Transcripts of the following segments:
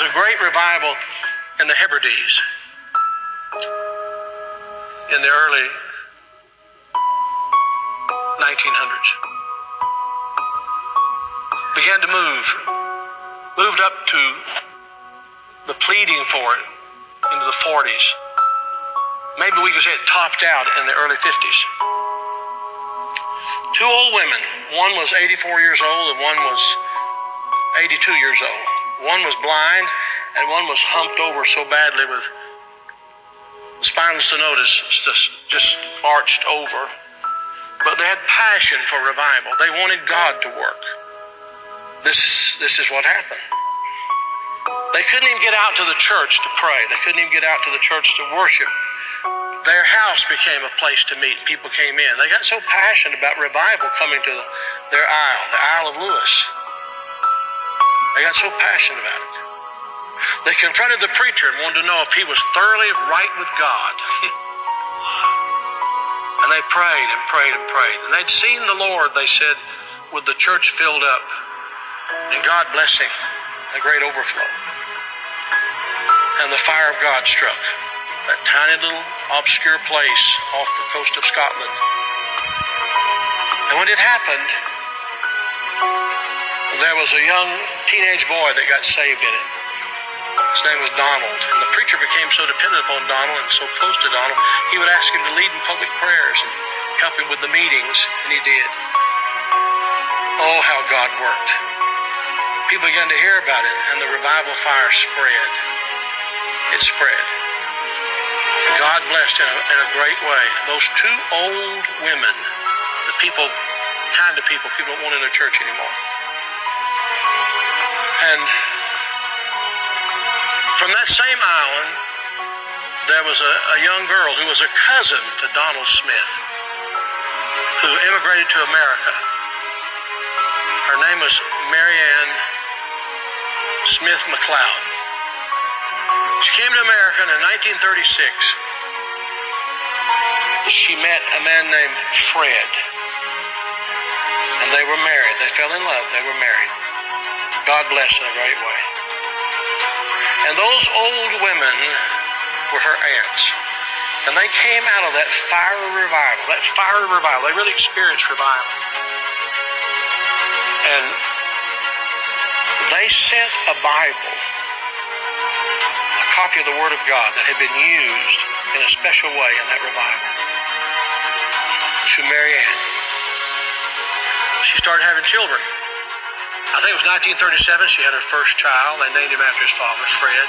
a great revival in the Hebrides in the early 1900s. Began to moved up to the pleading for it into the 40s. Maybe we could say it topped out in the early 50s. Two old women, one was 84 years old and one was 82 years old. One was blind and one was humped over so badly with spinal stenosis, just arched over. But they had passion for revival. They wanted God to work. This is what happened. They couldn't even get out to the church to pray. They couldn't even get out to the church to worship. Their house became a place to meet. People came in. They got so passionate about revival coming to their isle, the Isle of Lewis. They got so passionate about it. They confronted the preacher and wanted to know if he was thoroughly right with God. And they prayed and prayed and prayed. And they'd seen the Lord, they said, with the church filled up and God blessing, a great overflow. And the fire of God struck that tiny little obscure place off the coast of Scotland. And when it happened, there was a young teenage boy that got saved in it. His name was Donald. And the preacher became so dependent upon Donald and so close to Donald, he would ask him to lead in public prayers and help him with the meetings, and he did. Oh, how God worked. People began to hear about it, and the revival fire spread. It spread. God blessed in a great way. Those two old women, the kind of people don't want in their church anymore. And from that same island, there was a young girl who was a cousin to Donald Smith, who immigrated to America. Her name was Marianne Smith McLeod. She came to America in 1936. She met a man named Fred, and they were married. They fell in love. They were married. God blessed in a great way. And those old women were her aunts. And they came out of that fiery revival. They really experienced revival. And they sent a Bible, a copy of the Word of God that had been used in a special way in that revival, to Marianne. She started having children. I think it was 1937 she had her first child. They named him after his father, Fred.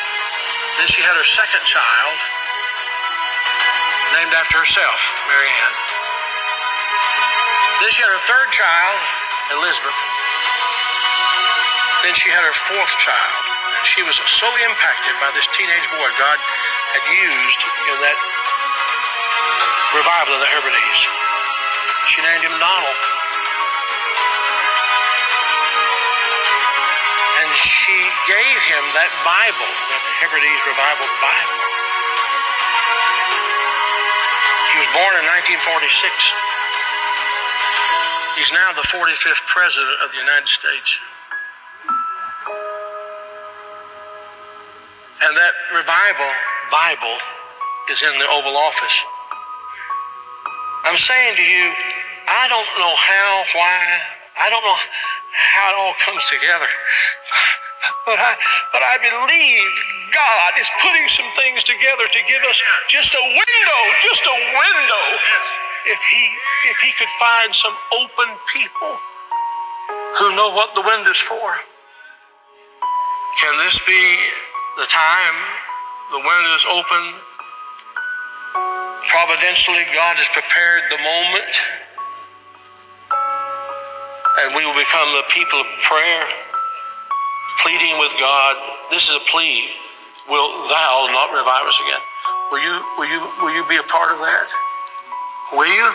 Then she had her second child, named after herself, Marianne. Then she had her third child, Elizabeth. Then she had her fourth child. And she was so impacted by this teenage boy God had used in that revival of the Hebrides. She named him Donald. And she gave him that Bible, that Hebrides Revival Bible. He was born in 1946. He's now the 45th President of the United States. And that revival Bible is in the Oval Office. I'm saying to you, I don't know how, why, I don't know how it all comes together. But I believe God is putting some things together to give us just a window. If he could find some open people who know what the window's for. Can this be the time the window is open? Providentially, God has prepared the moment, and we will become the people of prayer, pleading with God. This is a plea. Will thou not revive us again? Will you be a part of that? Will you?